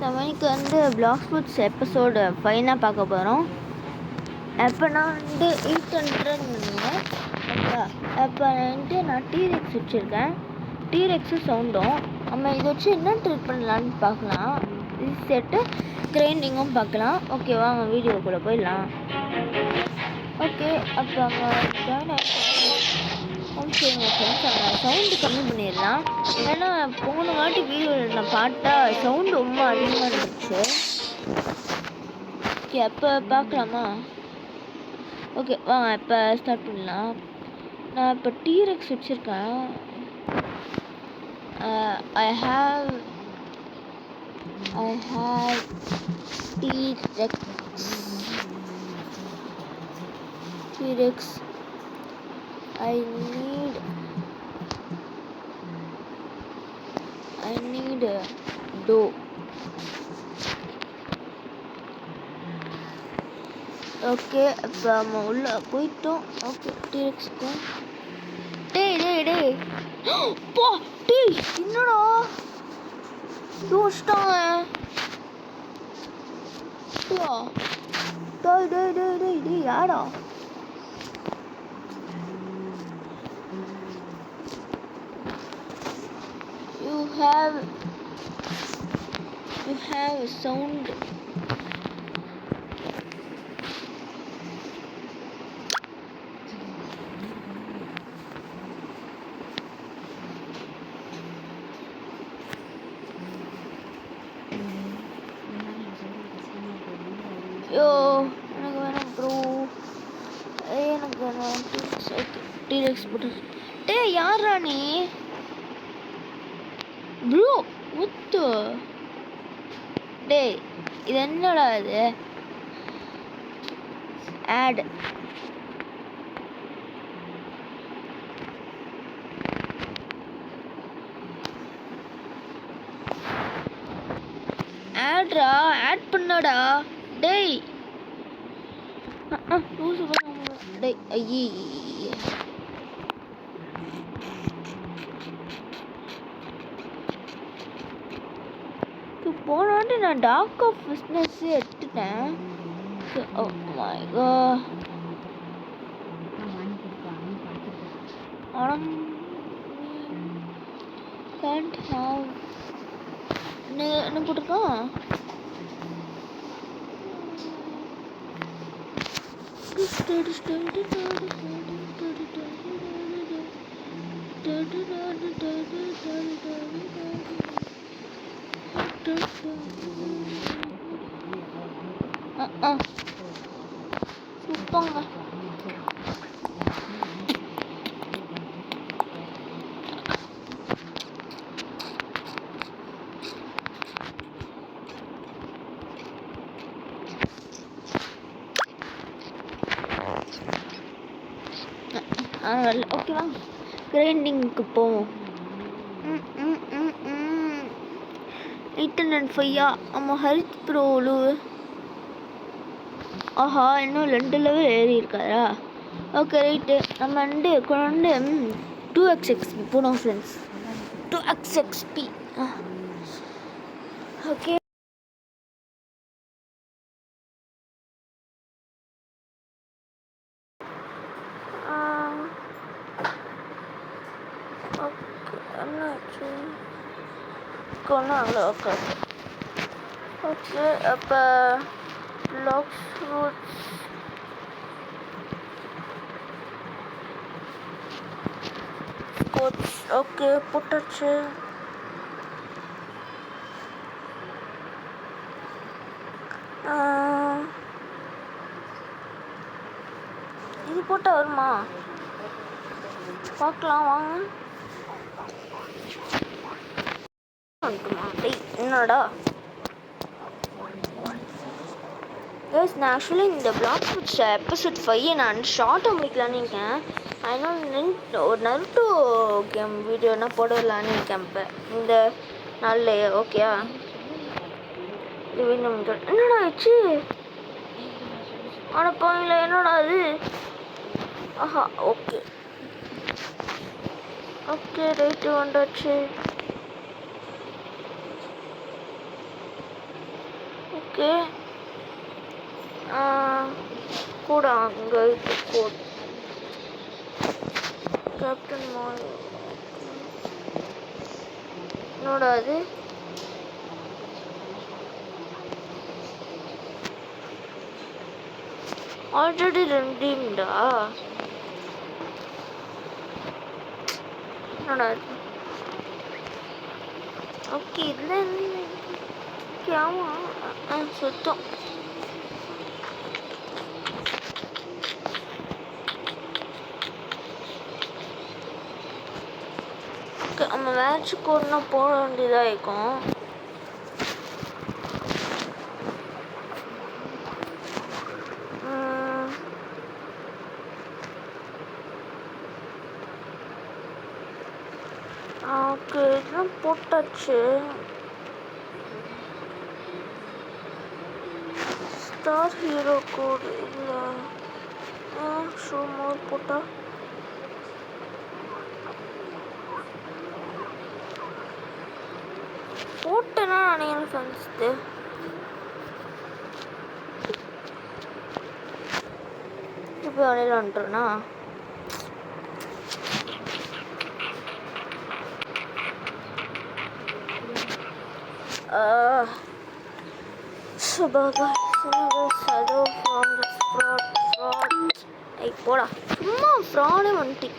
நம்ம இன்னைக்கு வந்து பிளாக் ஸ்போர்ட்ஸ் எபிசோடு 5 பார்க்க போகிறோம். அப்போ நான் வந்து 800 நினைக்கிறேன். ஓகேவா? அப்போ வந்து நான் டீரெக்ஸ் வச்சுருக்கேன். டீரெக்ஸு சவுண்டும் நம்ம இதை வச்சு என்ன ட்ரீட் பண்ணலான்னு பார்க்கலாம். இது செட்டு கிரைண்டிங்கும் பார்க்கலாம். ஓகேவா? அவங்க வீடியோக்குள்ளே போயிடலாம். ஓகே, அப்போ அவங்க ஜாயின் சரிங்க ஃப்ரெண்ட்ஸ், அவங்க சவுண்டு கம்மி பண்ணிடலாம். ஏன்னா போன வாட்டி வீடியோவில் நான் பார்த்தா சவுண்டு ரொம்ப அதிகமாக இருந்துச்சு. ஓகே, அப்போ பார்க்கலாமா? ஓகே வாங்க இப்போ ஸ்டார்ட் பண்ணலாம். நான் இப்போ டீரெக்ஸ் வச்சுருக்கேன். I have T-Rex. I need a dough. Okay, இப்போ நம்ம உள்ளே போயிட்டோம். ஓகே, டீரெக்ஸ்க்கு டேய் பா டேய் என்னடா யோசிட்டாங்க. டேய் யாரா? You have a sound. எனக்கு வேணாம் ப்ரோ. எனக்கு வேணாம் டீரெக்ஸ் போட்டு. டேய் யாரா நீ ப்ரோ? முத்து டேய் இது என்னடா இது? ஆட் ஆட்ரா, ஆட் பண்ணடா டேய். டேய் ஐயே போன வாட்டி நான் டாக் ஆஃப் பிஸ்னஸ் எடுத்துட்டேன். ஓ மை காட். can't have என்ன போட்டிருக்கான்? சூப்பங்க. ஓகேவா? கிரைண்டிங்க்கு போவோம். 805 நம்ம ஹரித் ப்ரோலு. ஆஹா, இன்னும் 2 லெவல் ஏறி இருக்காரா? Okay right. நம்ம வந்து கொண்டு 2xxp போனோம் ஃப்ரெண்ட்ஸ். 2xxp okay. என்னாச்சு கொண்டாங்களோ? Okay okay. அப்போ பிளாக் ஸ்போர்ட்ஸ் ஓகே போட்டாச்சு. இது போட்டால் வருமா பார்க்கலாம் வாங்க. என்னடா கைஸ், நான் ஆக்சுவலி இந்த பிளாக் ஸ்போர்ட்ஸ் எபிசோட் 5 நான் ஷார்ட்டாக முடிக்கலான்னு இருக்கேன். அதனால் ஒரு நருட்டோ கேம் வீடியோனா போடலான்னு இருக்கேன் இப்போ இந்த நாள்லையே. ஓகேவா? என்னடா ஆச்சு? ஆனால் போங்களா என்னடா அது? ஆஹா ஓகே ஓகே ரைட்டு வந்தாச்சு. ஓகே கூட அங்கே இது கோட் கேப்டன் மால் என்னோட அது ஆல்ரெடி ரெண்டீம்டா என்னோட ஓகே இதில் ஆமாம் சுத்தம் நம்ம மேட்ச் கோட்னா போட வேண்டியதாக இருக்கும். ஓகே இதெல்லாம் போட்டாச்சு. ஸ்டார் ஹீரோ கோடு இல்லை ஷோ மோர் போட்டா போட்டேன்னா நினைக்கிறேன் ஃப்ரெண்ட்ஸ்து. இப்போ வெளியில் வந்துட்டோன்னா போடா சும்மா ஃப்ராடே வந்துட்டு.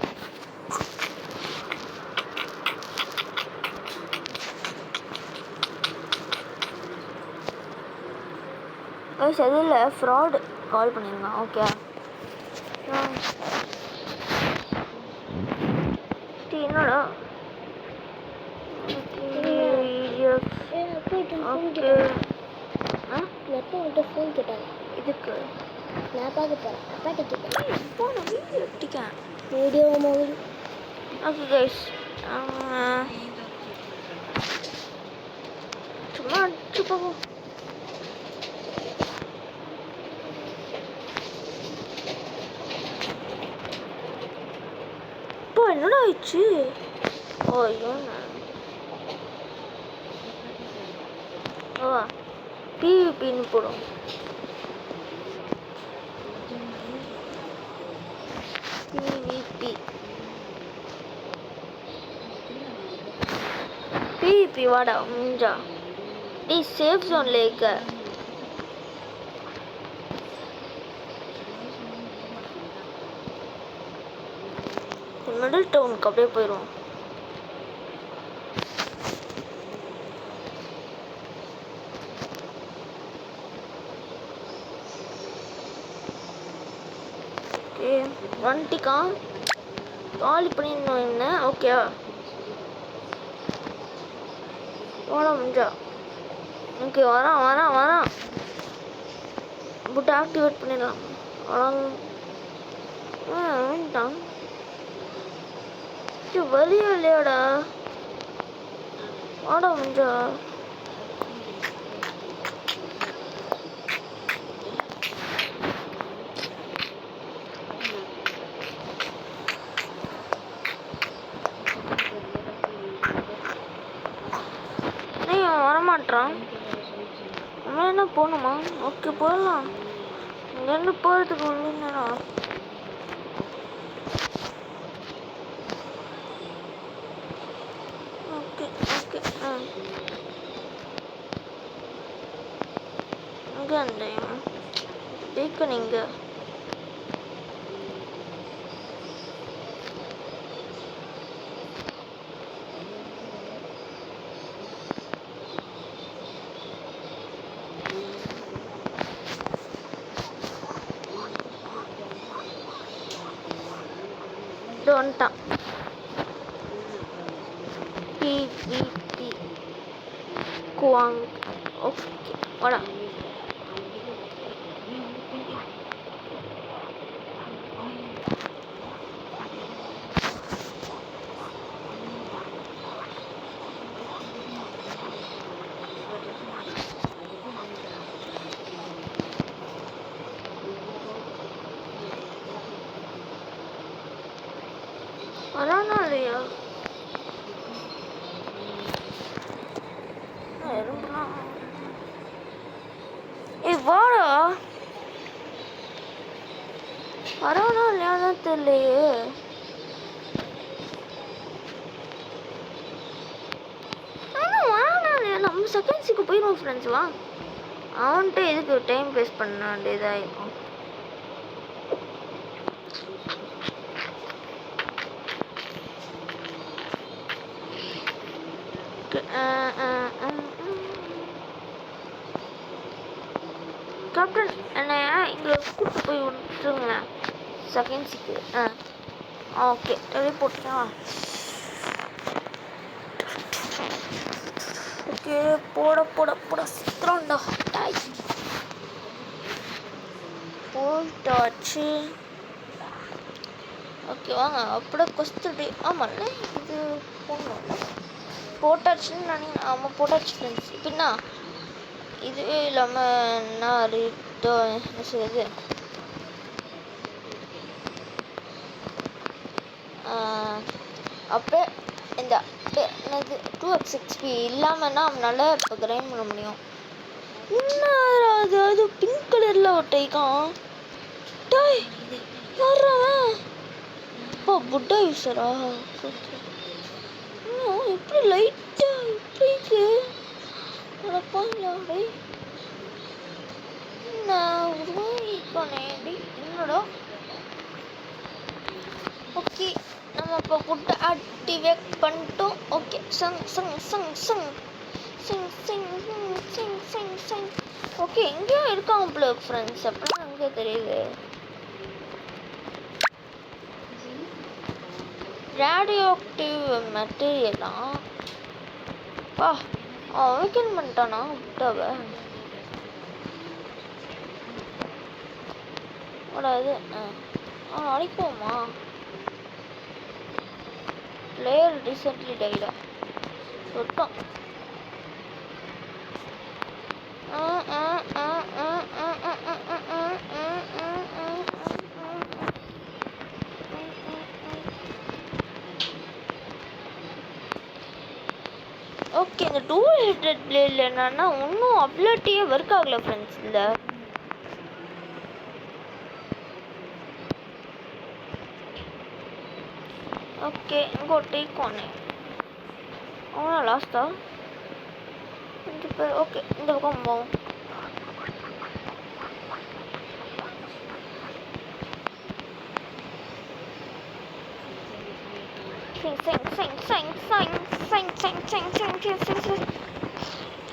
அதில் ஃப்ராடு கால் பண்ணிருங்க. ஓகே என்னடா ஓகே ஃபோன் கேட்டாங்க இதுக்கு நான் பார்க்க போகிறேன். அப்பாட்ட கேட்டேன் ஃபோன் வீடியோ எடுத்திக்கேன் வீடியோ மாதிரி. ஓகே கைஸ் சும்மா அடிச்சு போவோம். இப்போ என்னடா ஆயிடுச்சு? ஐயோ பிவிபின்னு போடும். பிவிபி வாடா முடிஞ்சா டீ சேஃப் ஜோன்ல இருக்க. மிடில் டவுனுக்கு அப்படியே போயிடுவோம். ஓகே வந்துட்டிக்கா காலி பண்ணிடணும் என்ன. ஓகே ஓட முடிஞ்சா ஓகே வரான் புட் ஆக்டிவேட் பண்ணிடலாம். வேண்டாம் வலியா இல்லையாடா ஓட முடிஞ்சா. வரமாட்டான் நம்ம என்ன போகணுமா? ஓகே போகலாம். இங்கேருந்து போகிறதுக்கு ஒன்று நேரம். ஓகே ஓகே இங்கே அந்த பீக்கன் இங்கே வந்துட்டான். பிவிபி குவாங் ஓகே வாடா. வரானா இல்லையா? எறும்புலாம் வரானா இல்லையானு தெரியலையே. நம்ம செகண்ட்ஸுக்கு போயிடுவோம் ஃப்ரெண்ட்ஸ். வா, அவன்கிட்ட எதுக்கு டைம் வேஸ்ட் பண்ண வேண்டியதாக இருக்கும். கேப்டன் என்ன இங்கே கூப்பிட்டு போய் விட்டுருங்க செகண்ட்ஸுக்கு. ஓகே, ரெடி போட்டா. ஓகே, போட போட போட சீக்கிரம்டா. போட்டாச்சு. ஓகே வாங்க, அப்படியே கொஸ்து. ஆமாம்ல, இது போடணும். போட்டாச்சுன்னு நினைக்கிறேன். ஆமாம், போட்டாச்சு ஃப்ரெண்ட்ஸ். இப்படின்னா இதுவே இல்லாமல் நான் என்ன செய்யுது, அப்போ இந்த என்னது 2x6p இல்லாமல்னா அவனால் இப்போ கிரைண்ட் பண்ண முடியும். இன்னும் அது பிங்க் கலரில் ஒட்டைக்கான். டாய் யாராவன்? அப்போ புட்டா யூஸரா? எப்படி லைட்டா இப்படி இருக்கு? அடப்பாங்களே, நான் உருவாக்கிக்கோனே என்னடா. ஓகே, நம்ம இப்போ புட்டை ஆக்டிவேட் பண்ணிட்டோம். ஓகே, சங் சங் சங் சங் சிங் சிங் சிங் சிங் சிங். ஓகே, எங்கேயோ இருக்கான் பிளக் ஃப்ரெண்ட்ஸ். அப்படின்னா அங்கே தெரியுது. ரேடியோ ஆக்டிவ் மெட்டீரியலா? வா, அவைக்கன் பண்ணிட்டானா விட்டாவ? இது அடிப்போமா? பிளேயர் ரீசென்ட்லி டைடா சொத்தம். ஓகே, இந்த 200 பிளேயர்ல என்னன்னா இன்னும் அப்லட்டியே ஒர்க் ஆகல ஃப்ரெண்ட்ஸ். இல்லை ஓகே, இங்கே டேக்கோனே அவனா லாஸ்ட்டா 5 பேர். ஓகே, இந்த பக்கம் போவோம்.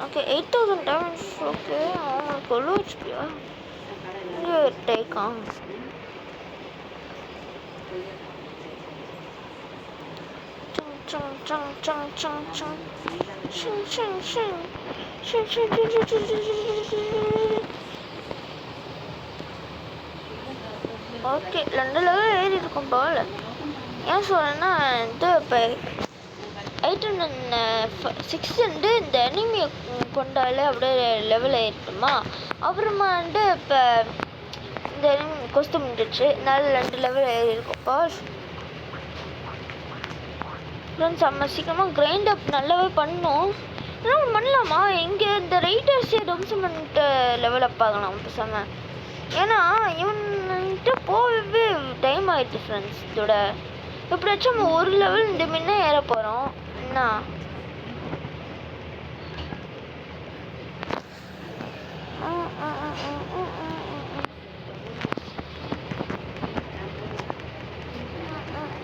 Okay, 8000 damage. ஓகே, அவனுக்கு கொள்ளு வச்சுப்பியா? இங்கே டேக்கான். ஓகே, 2 லெவல் ஏறி இருக்கும் போல. ஏன் சொல்றேன்னா, இது இப்போ 806 இந்த எனிமியை கொண்டாலே அப்படியே லெவல் ஏறிட்டுமா. அப்புறமா இப்போ இந்த கொஸ்து முடிஞ்சிச்சு. நல்ல 2 லெவல் ஏறி இருக்கும்ப்பா ஃப்ரெண்ட்ஸ். நம்ம சீக்கிரமாக கிரைண்ட் அப் நல்லாவே பண்ணோம். என்ன பண்ணலாமா? இங்கே இந்த ரைட்டர்ஸே டொம்ஸ்மெண்ட் லெவல் அப் ஆகலாம் பேசாம. ஏன்னா இவன்கிட்ட போகவே டைம் ஆயிடுச்சு ஃப்ரெண்ட்ஸ். இதோட எப்படியாச்சும் நம்ம ஒரு லெவல் இந்த முன்னே ஏற போகிறோம். என்ன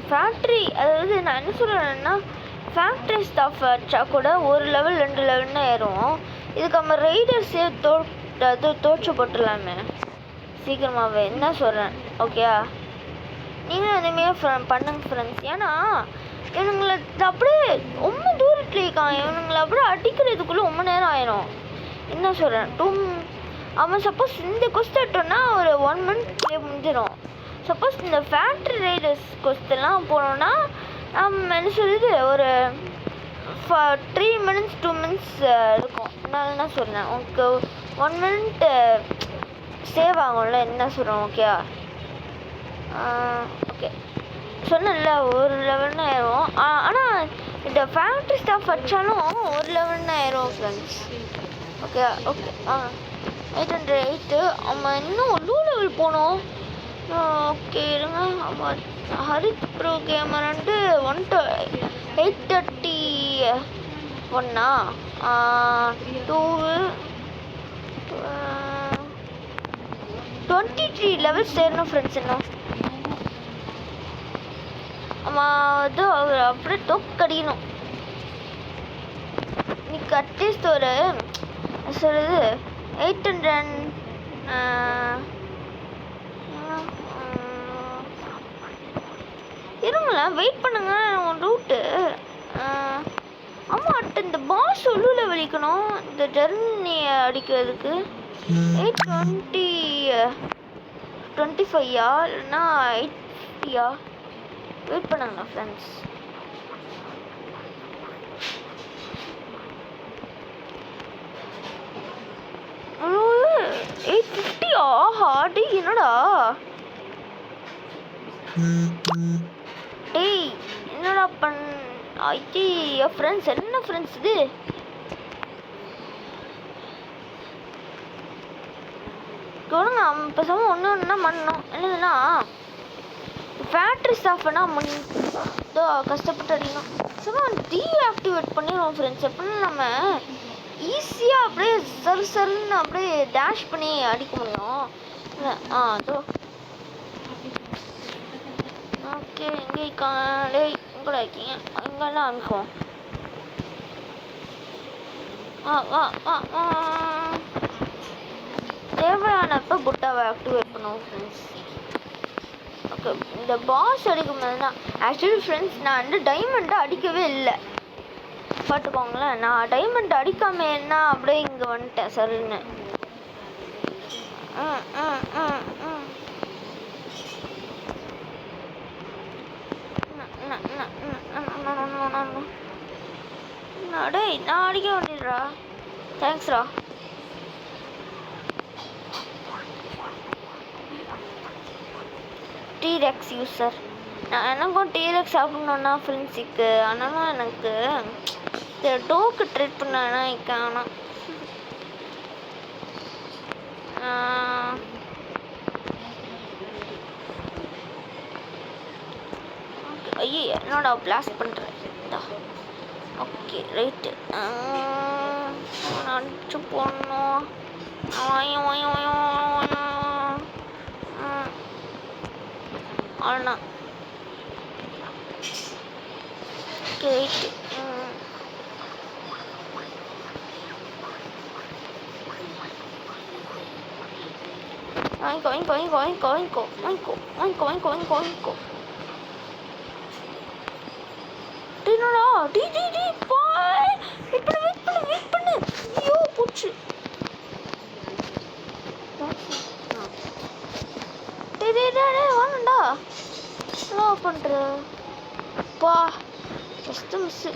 ஃபேக்ட்ரி, அதாவது நான் என்ன சொல்கிறேன்னா ஃபேக்ட்ரி ஸ்டாஃப் வச்சா கூட ஒரு லெவல் 2 லெவல்னு ஏறும். இதுக்கு நம்ம ரைடர்ஸே தோற்று போட்டுடலாமே சீக்கிரமாகவே. என்ன சொல்கிறேன்? ஓகேயா, நீங்களும் அதேமாரி பண்ணுங்க ஃப்ரெண்ட்ஸ். ஏன்னா இவனுங்களை அப்படியே ரொம்ப தூரத்தில் இருக்கான். இவனுங்களை அப்படியே அடிக்கிறதுக்குள்ளே ரொம்ப நேரம் ஆயிரும். என்ன சொல்கிறேன், அவன் சப்போஸ் இந்த கொஸ்டோன்னா ஒரு 1 மந்த் முடிஞ்சிடும். சப்போஸ் இந்த ஃபேக்ட்ரி ரைடர்ஸ் கொஸ்டெல்லாம் போனோன்னா நம்ம என்ன சொல்லுது ஒரு 3 மினிட்ஸ் 2 மினிட்ஸ் இருக்கும். நான் என்ன சொல்கிறேன், உங்களுக்கு 1 மினிட் சேவ் ஆகும்ல. என்ன சொல்கிறோம்? ஓகேயா? ஓகே, சொன்னல ஒரு லெவல்னு ஆயிரும். ஆனால் இந்த ஃபேக்ட்ரி ஸ்டாஃப் வச்சாலும் ஒரு லெவல்னு ஆயிரும் ஃப்ரெண்ட்ஸ். Okay okay 808. அவன் இன்னும் லூ லெவல் போனோம். ஓகே இருங்க. ஹரித் ப்ரோ கேமர் வந்து 8:30 ஒன்னா 2 23 லெவல்ஸ் சேரணும் ஃப்ரெண்ட்ஸ். இன்னும் அது அவர் அப்படியே தொக்கடிக்கணும். இன்னைக்கு அட்லீஸ்ட் ஒரு சொல்கிறது 800 இருங்களேன், வெயிட் பண்ணுங்க. ரூட்டு ஆமாம் இந்த பாஸ் உள்ளூரில் வலிக்கணும் இந்த ஜெர்னியை அடிக்கிறதுக்கு. 8:25 இல்லைன்னா 8:50 வெயிட் பண்ணுங்கண்ணா ஃப்ரெண்ட்ஸ். அவ்வளோ 8:50 ஹார்டு என்னடா டேய் என்னடா ஐயா ஃப்ரெண்ட்ஸ். என்ன ஃப்ரெண்ட்ஸ் இது? கொடுங்க பேசாமல் ஒன்று பண்ணணும். என்னதுன்னா பேட்ரி ஸ்டாஃப்னா கஷ்டப்பட்டு அடிக்கணும். சும்மா டீஆக்டிவேட் பண்ணிடுவோம் ஃப்ரெண்ட்ஸ். எப்படின்னா நம்ம ஈஸியாக அப்படியே சருன்னு அப்படியே டேஷ் பண்ணி அடிக்க முடியும். அதோ ஓகே. இங்கே உங்களை இருக்கீங்க இங்கெல்லாம் அனுப்புவோம். தேவையானப்போ புட்டாவை ஆக்டிவேட் பண்ணுவோம் ஃப்ரெண்ட்ஸ். ஓகே இந்த பாஸ் அடிக்கும் போது தான் ஆக்சுவலி ஃப்ரெண்ட்ஸ் நான் வந்து டைமண்டை அடிக்கவே இல்லை பார்த்துக்கோங்களேன். நான் டைமண்ட் அடிக்காம என்ன அப்படியே இங்கே வந்துட்டேன் சரின்னு. டேய் நான் அடிக்க வேண்டியதுடா. தேங்க்ஸ்ரா. T-Rex user. நான் எனக்கும் டீரெக்ஸ் சாப்பிட்ணுன்னா ஃப்ரெண்ட்ஸுக்கு. ஆனாலும் எனக்கு இந்த டோக்கு ட்ரீட் பண்ணேன்னா ஆனால் ஐயோ என்னோட பிளாஸ்ட் பண்ணுறேன். ஓகே ரைட்டு அடிச்சு போடணும். அவ்வளோதான். ஓகே ரைட்டு வாங்கிக்கோ. என்னடா வெயிட் பண்ணு. ஐயோ போச்சு. வாங்கண்டா என்ன பண்ற பா ஃபஸ்ட்டு மிஸ்ஸு.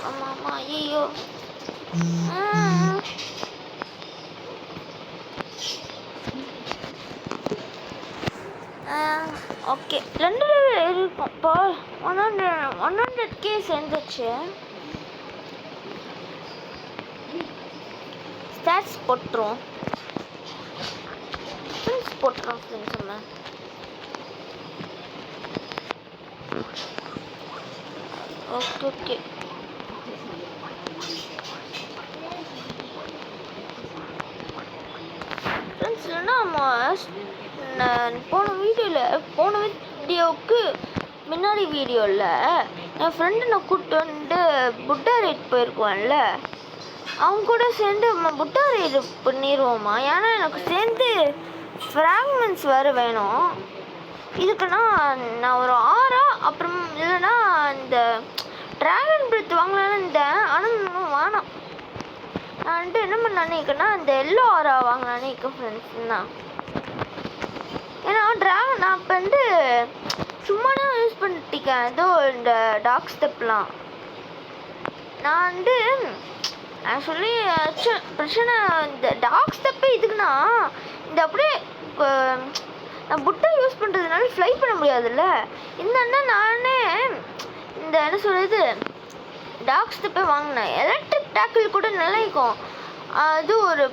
ஆமாம் ஐயோ ஓகே 2 இருக்கும் இப்போ 100K சேர்ந்துச்சு. ஸ்டாட்ஸ் போட்டுரும் ஃப்ரெண்ட்ஸ் நம்ம. ஓகே ஃப்ரெண்ட்ஸ் இல்லைன்னா நான் போன வீடியோவுக்கு முன்னாடி வீடியோவில் என் ஃப்ரெண்டு நான் கூப்பிட்டு வந்து புட்டா ரைட் போயிருக்குவேன்ல, அவங்க கூட சேர்ந்து புட்டா ரைடு பண்ணிடுவோமா. ஏன்னா எனக்கு சேர்ந்து ஃப்ராக்மெண்ட்ஸ் வேறு வேணும். இதுக்குன்னா நான் ஒரு 6 அப்புறம் இல்லைன்னா இந்த ட்ராகன் பிரெத் வாங்கலான்னு இருந்தேன். ஆனால் இன்னும் வேணாம். நான் வந்துட்டு என்ன பண்ணானேக்கன்னா இந்த எல்லோ 6 வாங்கினானே ஃப்ரெண்ட்ஸ் தான். ஏன்னா நான் இப்போ வந்து சும்மா தான் யூஸ் பண்ணிட்டுருக்கேன். ஏதோ இந்த டார்க் ஸ்டெப்லாம் நான் வந்து ஆக்சுவலி பிரச்சனை. இந்த டார்க் ஸ்டெப்பே இதுக்குன்னா இந்த அப்படியே நான் புட்டை யூஸ் பண்ணுறதுனால ஃப்ளை பண்ண முடியாதுல்ல. இந்த அண்ணன் நானே இந்த என்ன சொல்கிறது டாக் ஸ்டெப்பை வாங்கினேன். எலக்ட்ரிக் டேக்கிள் கூட நல்லா இருக்கும். அது ஒரு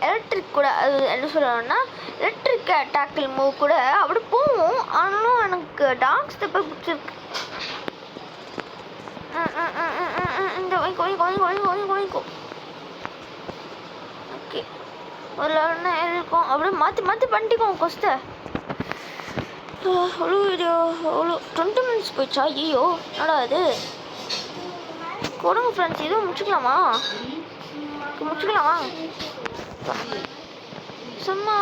எலக்ட்ரிக் கூட அது என்ன சொல்கிறோன்னா எலக்ட்ரிக் டேக்கிள் மூவ் கூட அப்படி போகும். ஆனாலும் எனக்கு டாக் ஸ்டெப்பை பிடிச்சிருக்கு. இந்த வாங்கிக்கோ. ஓகே ஒரு லெவல்னா இருக்கும். அப்படியே மாற்றி பண்ணிக்கோங்க கொஸ்தை. அவ்வளோ வீடியோ அவ்வளோ 20 minutes போயிடுச்சா? ஐயோ என்னடா அது. கொடுங்க ஃப்ரெண்ட்ஸ், இதுவும் முடிச்சுக்கலாமா? சும்மா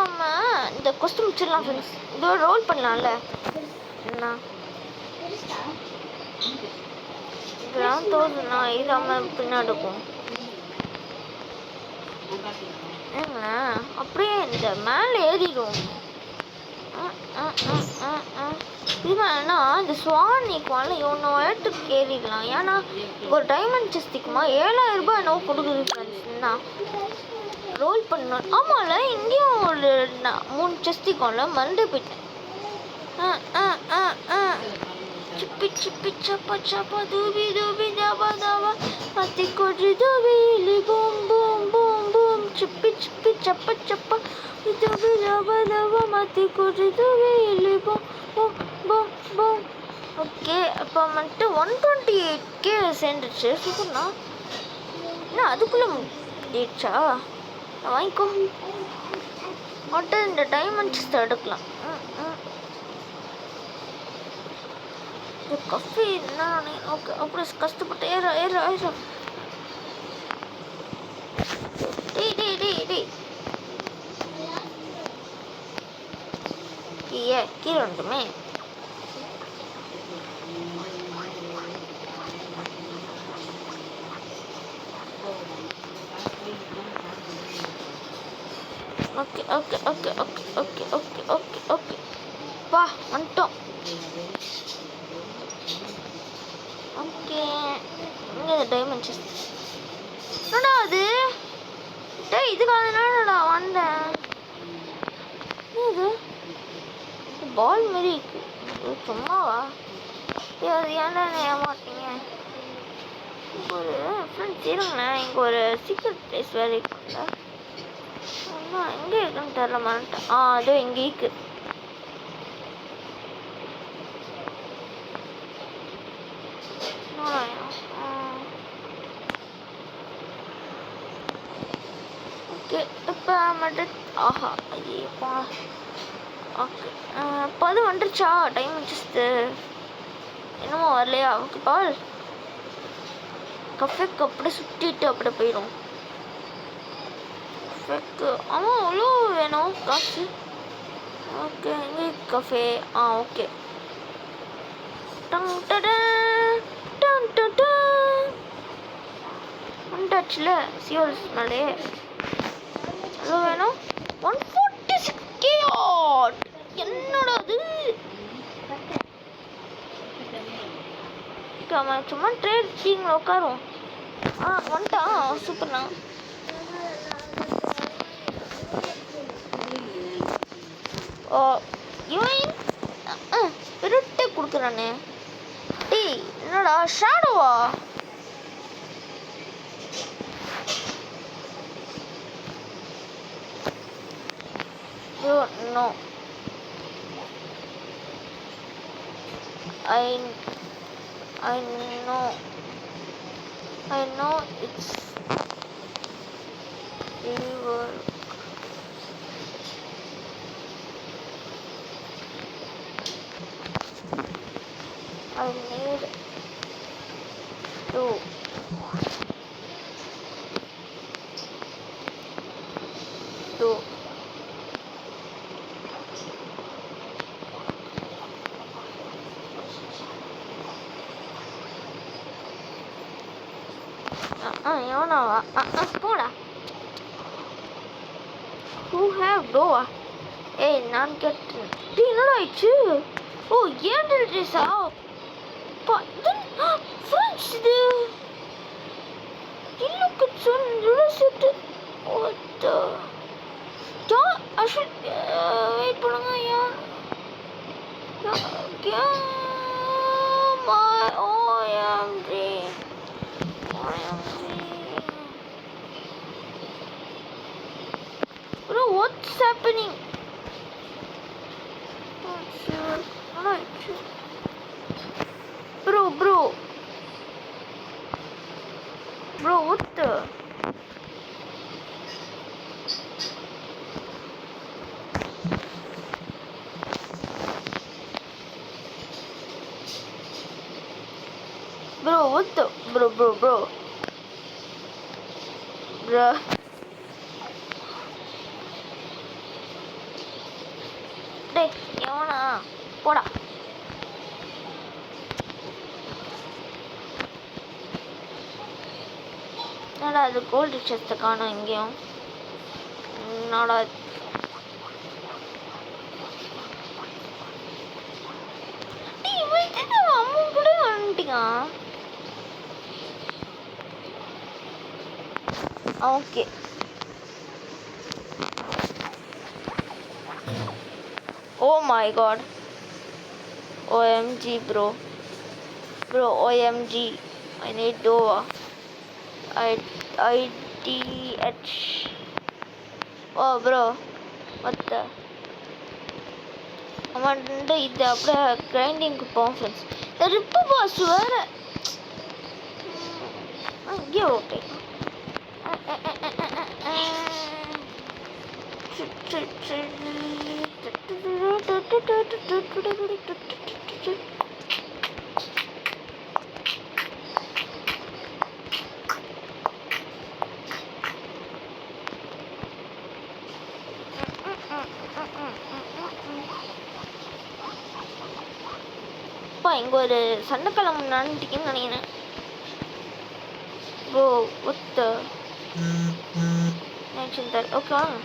இந்த கொஸ்டின் முடிச்சிடலாம் ஃப்ரெண்ட்ஸ். இதோட ரோல் பண்ணலாம்ல. என்ன கிரவுண்ட் தோதுண்ணா இதாமல் பின்னாடி இருக்கும். ஏங்களா அப்படியே இந்த மேலே ஏறிடும். இது மேலேனா இந்த ஸ்வான் நீக்குவான்ல இவனோ இடத்துக்கு ஏறிடலாம். ஏன்னா ஒரு டைமண்ட் செஸ்டிக்குமா 7000 ரூபாய் என்னவோ கொடுக்குது ஃப்ரெண்ட்ஸ்னா ரோல் பண்ணணும். ஆமாம்ல இங்கேயும் ஒரு 3 செஸ்டிக்கும்ல மறந்து போயிட்டேன். சிப்பி சப்பா தூபி தாபா மத்தி கொடி தூபி பூம் பூம் பூம் பூம் சிப்பி சப்பா தூபி தாபா மத்தி கொடி தூபி பூம் பூம் பூம் பூம். ஓகே அப்போ வந்துட்டு 128K சேர்ந்துருச்சு. சூப்பர்ண்ணா. என்ன அதுக்குள்ளே முடிச்சா? வாங்கிக்கோ. மட்டும் இந்த டைமண்ட்ஸ் எடுக்கலாம். கஃபி நான் ஓகே அப்படி கஷ்டப்பட்டு ஏற கீழே வந்துமே. ஓகே வா வந்துட்டோம். ஓகே இங்கே டைமண்ட் செஸ்ட் என்னடா அது? இதுக்காக என்னடா வந்தேன். இது பால் மாரி இருக்கு. சும்மாவா? அது ஏன்டா ஏமாட்டீங்க? ஒரு ஃப்ரெண்ட்ஸ் இருங்களேன். இங்கே ஒரு சீக்ரெட் பிளேஸ் வேறு இருக்குல்ல. எங்கே இருக்குன்னு தெரியல மாட்டேன். அது எங்கே இருக்கு. ஓகே இப்போ மட்டும் ஆஹா ஐயப்பா. ஓகே இப்போ அது வந்துருச்சா டைம் வச்சுட்டு என்னமோ வரலையா? ஓகே பால் கஃபேக்கு அப்படியே சுற்றிட்டு அப்படியே போயிடும். கஃபேக்கு ஆமாம் அவ்வளோ வேணும் காசு. ஓகே எங்கே கஃபே? ஓகே வந்துட்டாச்சுல சியோல்ஸ் மேலே. எவ்வளோ வேணும்? 146K. என்னோட அது சும்மா ட்ரேடிங்கில் உட்காரும். வந்துட்டான் சூப்பர்ண்ணா. இவன் பெருட்டே கொடுக்குறானே. டேய் என்னடா ஷேடோவா? No. I know it's really work. I need to எவனாவா? போடா. Who have door? ஏய் நான் கேட்டேன். என்னடா ஆயிடுச்சு? ஓ ஏண்டல் ட்ரெஸ்ஸா? ஃப்ரெண்ட்ஸ் இது look it's on dress it. What the? I should wait பண்ணுங்க. my OMG. Bro, what's happening? Bro, what the? Bro, what the? Bro. Bruh. டேய் எவனா போடா. என்னடா அது கோல்டு செஸ்ட்டை காணும் எங்கேயும். என்னடா அம்மா கூட வந்துட்டீங்க. Okay oh my god OMG bro OMG I need to IDH oh bro what the அவன்ட்டு இது அப்படியே கிரைண்டிங்க்கு போவோம் ஃப்ரெண்ட்ஸ். இந்த ரிப்பு பாஸ் வேறு இங்கே ஓகே. இங்கே ஒரு சண்டைக்கிழமை நடந்துட்டீங்கன்னு நினைக்கிறேன். ப்ரோ ஒத்த நினச்சிருந்தார். ஓகே வாங்க.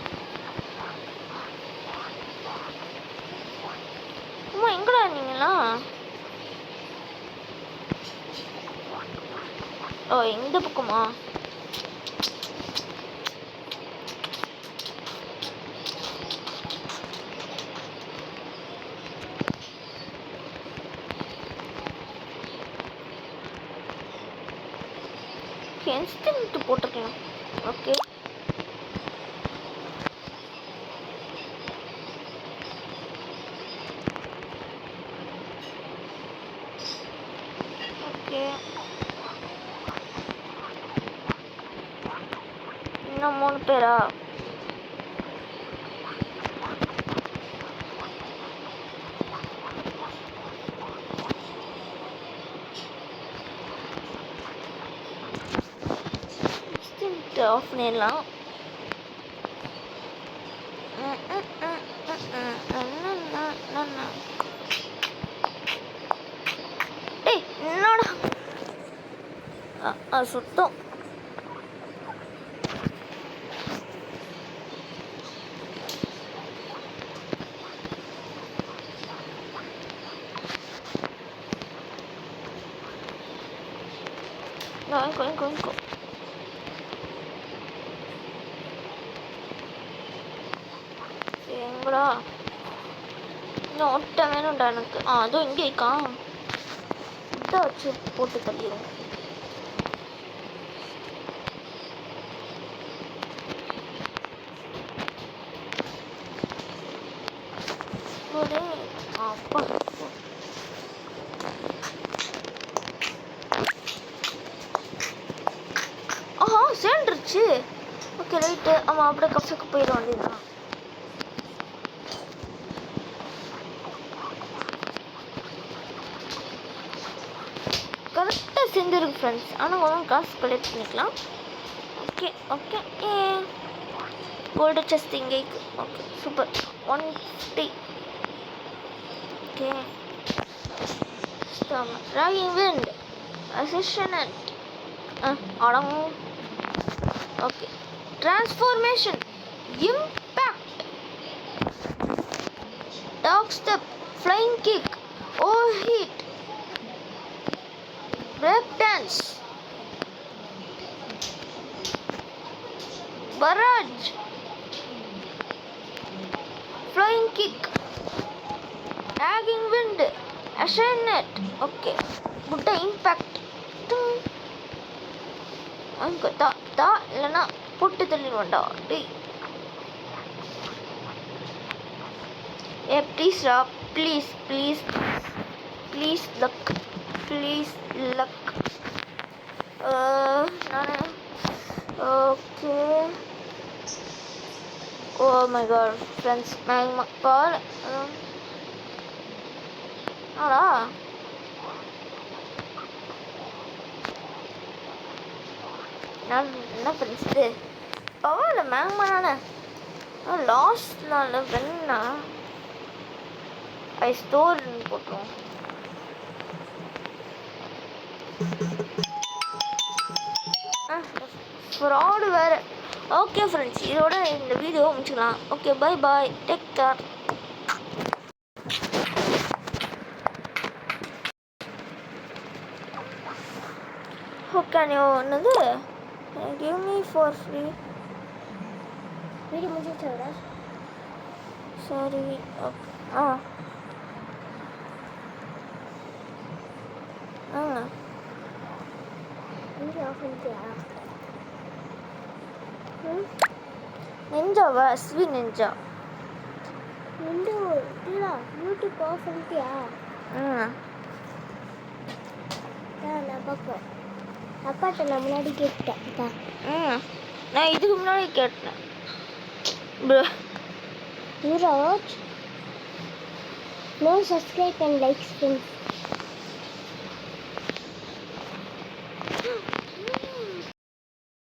அம்மா எங்கடா இருந்தீங்களா? ஓ இந்த பக்கமா? இன்ஸ்டன்ட் போட்டிருக்கலாம். ஓகே ஓகே இன்னும் 3 பேரா? ஆஃப் பண்ணிடலாம். டேய் என்னடா சுத்தம். வாங்கிக்கோ எங்கடா இன்னும் ஒட்ட வேணும்டா எனக்கு. அதுவும் இங்கே இருக்கா. இதை வச்சு போட்டு தள்ளிடுவோம். அப்பா சேர்ந்துருச்சு. Okay right. அவன் அப்படியே கப்ஸுக்கு போயிட வேண்டியதுதான். கரெக்டாக செஞ்சிருக்கு ஃப்ரெண்ட்ஸ். ஆனால் கொஞ்சம் காசு கலெக்ட் பண்ணிக்கலாம். ஓகே கோல்டு செஸ்ட் இங்கே. Okay super 150. Okay raging wind அசிஷனட் அடங்கும். Okay transformation impact dog step flying kick over heat break dance barrage flying kick hanging wind அஷைனட் ஓகே குட் இம்பாக்ட் அங்க தா இல்லைன்னா போட்டு தள்ளிடுவான்டா டேய் ப்ளீஸ்ரா ப்ளீஸ் லக் நான் okay oh my god friends நான் கால் ஆடா நான் என்ன ஃப்ரெண்ட்ஸ் இது பரவாயில்ல மேங்கமான லாஸ்ட் நாள் வெண்ணா ஐ ஸ்டோர் போட்டுரும் ஃப்ராடு வேறு ஓகே ஃப்ரெண்ட்ஸ் இதோட இந்த வீடியோ முடிச்சுக்கலாம் okay bye take care okay நீ என்னது give me for free video முடிச்சுடா சரி ஓகே நெஞ்சாவா ஸ்வீ நெஞ்சா யூடியூப் ஆஃப் பண்ணிட்டியா நான் பார்ப்பேன் அப்பாட்ட நான் முன்னாடி கேட்டேன் நான் இதுக்கு முன்னாடி கேட்டேன் Yuraj no subscribe and likes friends